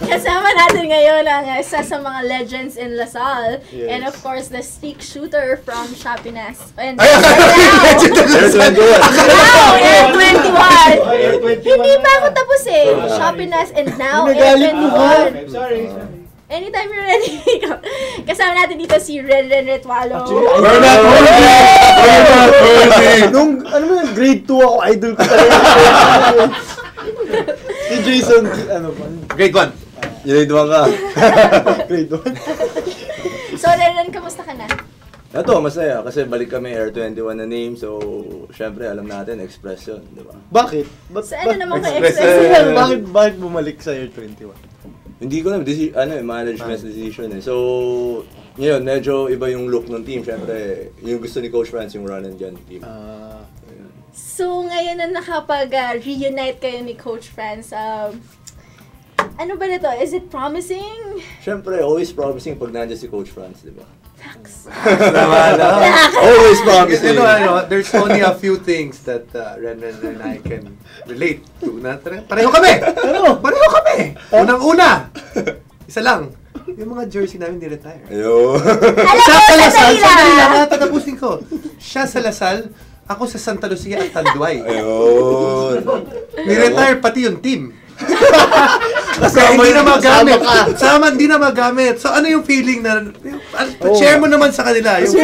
Kasama natin ngayon ang isa sa mga legends in LaSalle. Yes. And of course, the stick shooter from Shoppiness. And Air 21! Hindi pa ako tapos eh. Shoppiness and now Air 21. Sorry. Anytime you're ready. Kasama natin dito si Ren Retualo. Nung, ano mo yun, grade 2 ako, idol ko talaga. Si Jason, ano ba? Grade 1. Grade 1 ka. Grade 1. So, Ren, kamusta ka na? Ito, masaya kasi balik kami Air 21 na name, so syempre alam natin, Express yun, di ba? Bakit? So, ano naman ka Express Express? Bakit bumalik sa Air 21? Hindi ko na, management decision eh. So, ngayon, medyo iba yung look ng team. Syempre, yung gusto ni Coach Franz, yung run and gun team. So, ngayon na nakapag-reunite kayo ni Coach Franz, ano ba nito? Is it promising? Syempre, always promising pag nandiyan si Coach Franz, di ba? Facts. Always promising. There's only a few things that Ren and I can relate to. Pareho kami! Pareho kami! Unang-una! Isa lang. Yung mga jersey namin ni-retire. Ayun. Siya sa Lasal. Sandali lang, tatapusin ko. Siya sa Lasal, ako sa Santa Lucia at Tanduay. Ayun. Ni-retire pati yung team. Kasi hindi na magamit. Hindi na magamit. So ano yung feeling na, share mo naman sa kanila, yung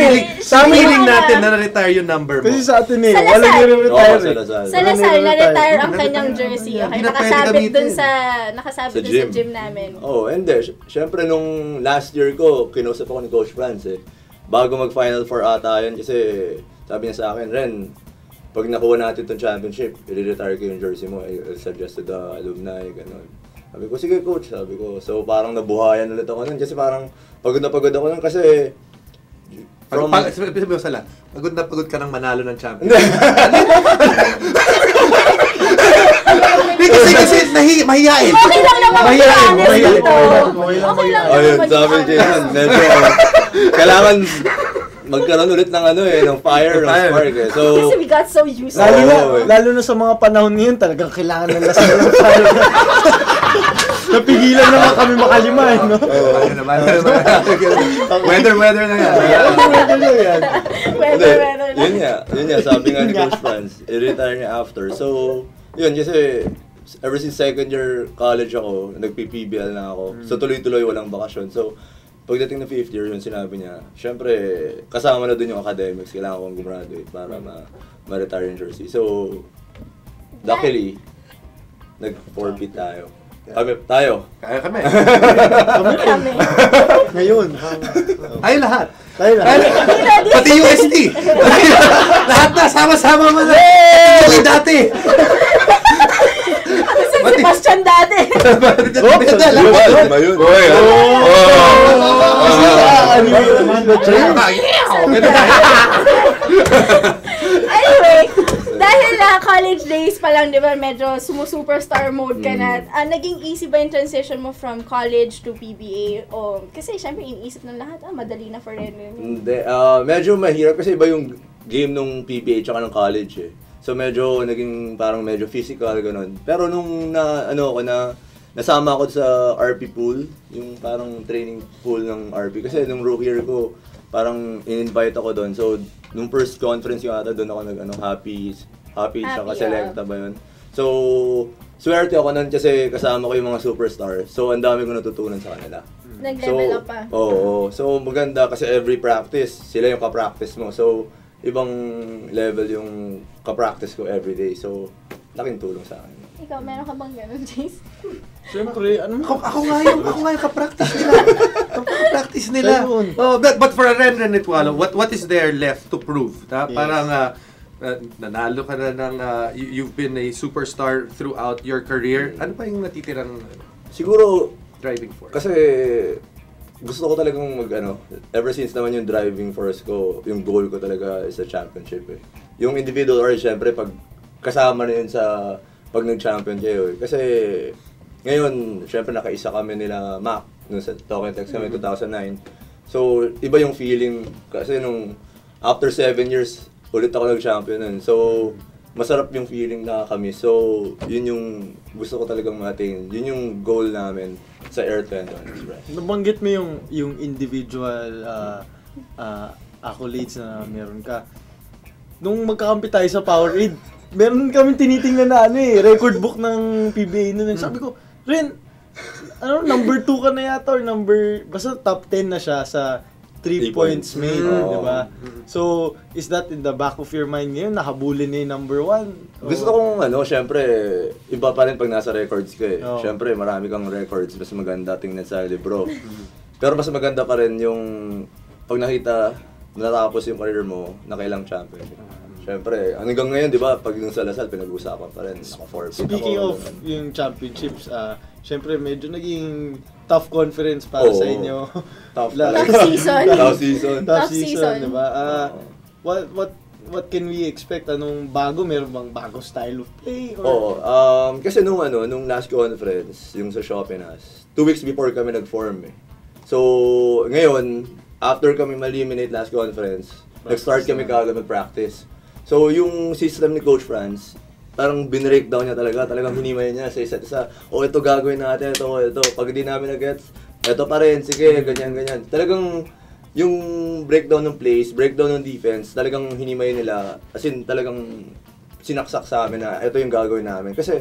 feeling natin na na-retire yung number mo. Kasi sa atin eh, walang nire-retire eh. Sa Lasal, na-retire ang kanyang jersey. Okay, nakasabit dun sa gym namin. And syempre nung last year ko, kinausap ako ni Coach Franz eh. Bago mag-Final Four ata yun kasi sabi niya sa akin, Ren, pag nakuha natin itong championship, i-retire ko yung jersey mo. I'll suggest to the alumni, gano'n. Sabi ko, sige coach, sabi ko. So parang nabuhayan ulit ako nun kasi parang pagod na pagod ako nun kasi... Sabi mo sala, pagod na pagod ka nang manalo ng champion. Kasi mahihain. Okay lang naman. Mahihain. Okay lang Ayun, naman. sabi ni Jason, medyo kailangan magkaroon ulit ng fire, ng spark eh. So, kasi we got so used to it. Lalo na sa mga panahon ngayon, talagang kailangan ng lasal ng fire. Napigilan naman kami makalima eh, no? Weather na yan. Weather na. Yun nga, sabi nga ni Coach Franz, i-retire niya after. So, yun, kasi ever since second year college ako, nagpi-PBL na ako. So, tuloy-tuloy walang bakasyon. So, pagdating na 5th year, yun sinabi niya, syempre, kasama na dun yung academics, kailangan kong gumraduate para ma-retire yung jersey. So, luckily, nag-4-beat tayo. Tayo. Kaya kami. Kami. Ngayon. Tayo lahat. Pati UST. Lahat na, sama-sama mo na. Yung dati. Si Sebastian dati. Anyway, dahil college days pa lang, di ba, medyo sumusuperstar mode ka na. Naging easy ba yung transition mo from college to PBA? O, kasi syempre iniisip ng lahat, madali na for Ren. Hindi, medyo mahirap kasi iba yung game nung PBA tsaka ng college eh. So medyo naging parang medyo physical ganun. Pero nung nasama ako sa RP pool, yung parang training pool ng RP kasi nung rookie year ko parang in-invite ako doon. So nung first conference yung ata doon ako happy tsaka selecta ba yun. So swerte ako nun kasi kasama ko yung mga superstars. So ang dami ko natutunan sa kanila. Nag-level up pa. Oo. So maganda kasi every practice, sila yung ka-practice mo. So ibang level yung ka-practice ko everyday. So, laking tulong sa akin. Ikaw, meron ka bang ganun, Jace? Siyempre, ako nga yung ka-practice nila. Ka-practice nila. But for Ren Retualo, what is there left to prove? Yes. Parang nanalo ka na ng, you've been a superstar throughout your career. Ano pa yung natitirang siguro driving force? Kasi gusto ko talagang ever since naman yung driving force ko, yung goal ko talaga is a championship eh. Yung individual or syempre pag kasama na yun sa pag nag-champion kayo eh. Kasi ngayon, syempre nakaisa kami nila Mac nung sa Tokyo Tex kami 2009. So, iba yung feeling kasi nung after 7 years ulit ako nag-champion nun. So, masarap yung feeling na kami. So, yun yung gusto ko talagang ma-attain. Yun yung goal namin sa Air 21 Express. Nabanggit mo yung individual accolades na meron ka. Nung magkakampi tayo sa Powerade, meron kami tinitingnan na record book ng PBA noon. Sabi ko, Ren, number 2 ka na yata or basta top 10 na siya sa 3 points made, di ba? So, is that in the back of your mind ngayon? Nakabulan na yung number 1? Gusto kong syempre, iba pa rin pag nasa records ka eh. Syempre, marami kang records, mas maganda tingnan sa libro. Pero mas maganda pa rin yung pag nakita, natapos yung career mo, nakailang champion. Syempre, hanggang ngayon, di ba, pag yung sa Lasal, pinag-usapan pa rin. Speaking of yung championships, syempre medyo naging tough conference para sa inyo. Tough season. Tough season, di ba? What can we expect? Anong bago? Meron bang bago style of play? Kasi nung last conference, yung sa Shopenas, 2 weeks before kami nag-form eh. So, ngayon, after kami ma-eliminate last conference, nag-start kami kagad mag-practice. So, yung system ni Coach Franz, parang binreakdown niya talagang hinimay niya sa isa't isa. Ito gagawin natin, ito. Pag hindi namin na-gets, ito pa rin, sige, ganyan. Talagang yung breakdown ng plays, breakdown ng defense, talagang hinimay nila. As in, talagang sinaksak sa amin na ito yung gagawin namin. Kasi,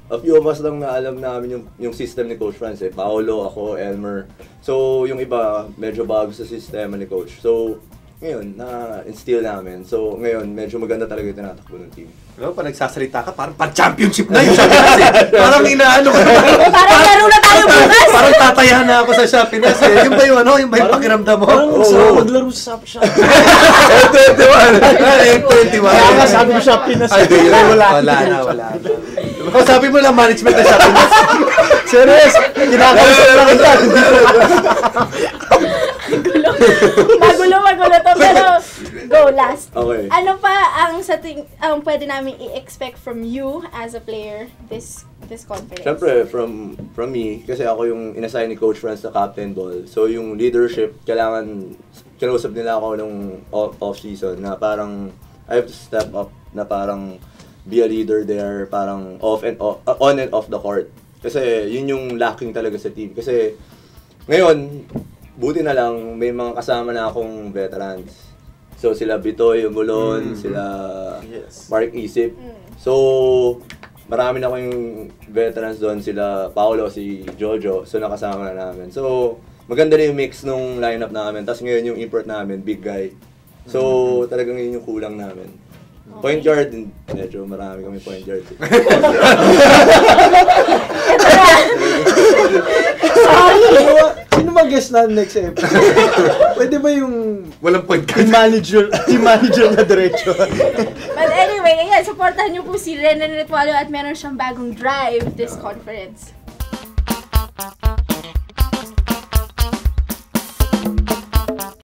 a few of us lang na alam namin yung system ni Coach Franz eh. Paolo, ako, Elmer. So, yung iba, medyo bago sa sistema ni Coach. So, ngayon, na-instill namin. So, ngayon, medyo maganda talaga yung tinatakbo ng team. Pero pag nagsasalita ka, parang pan-championship na yung Shopenas eh. Parang inaano ka. Parang laro na tayo bukas! Parang tatayahan na ako sa Shopenas eh. Yung ba yung pakiramdam mo? Parang gusto maglaro sa Shopenas. M21. Kaya nga sabi mo Shopenas. Wala na. Sabi mo lang management ng Shopenas. Serious? Kinakausap na kita. Magulo to, pero go last. Okay. Ano pa ang pwede namin i-expect from you as a player this conference? Siyempre, from me, kasi ako yung inassign ni Coach Franz na captain ball. So, yung leadership, kailangan, kinausap nila ako nung off-season na parang, I have to step up na parang be a leader there, parang on and off the court. Kasi, yun yung lacking talaga sa team. Kasi, ngayon, buti na lang, may mga kasama na akong veterans. So, sila Bitoy, Umulon, sila Mark Isip. So, marami na akong veterans doon, sila Paolo, si Jojo. So, nakasama na namin. So, maganda na yung mix nung lineup namin. Tapos ngayon yung import namin, big guy. So, talagang yun yung kulang namin. Point guard, medyo marami kami point guard. Sino mag-guest na next episode? Pwede ba yung walang point guard? Team manager na diretso? But anyway, supportahan niyo po si Renan Retualo at meron siyang bagong drive this conference.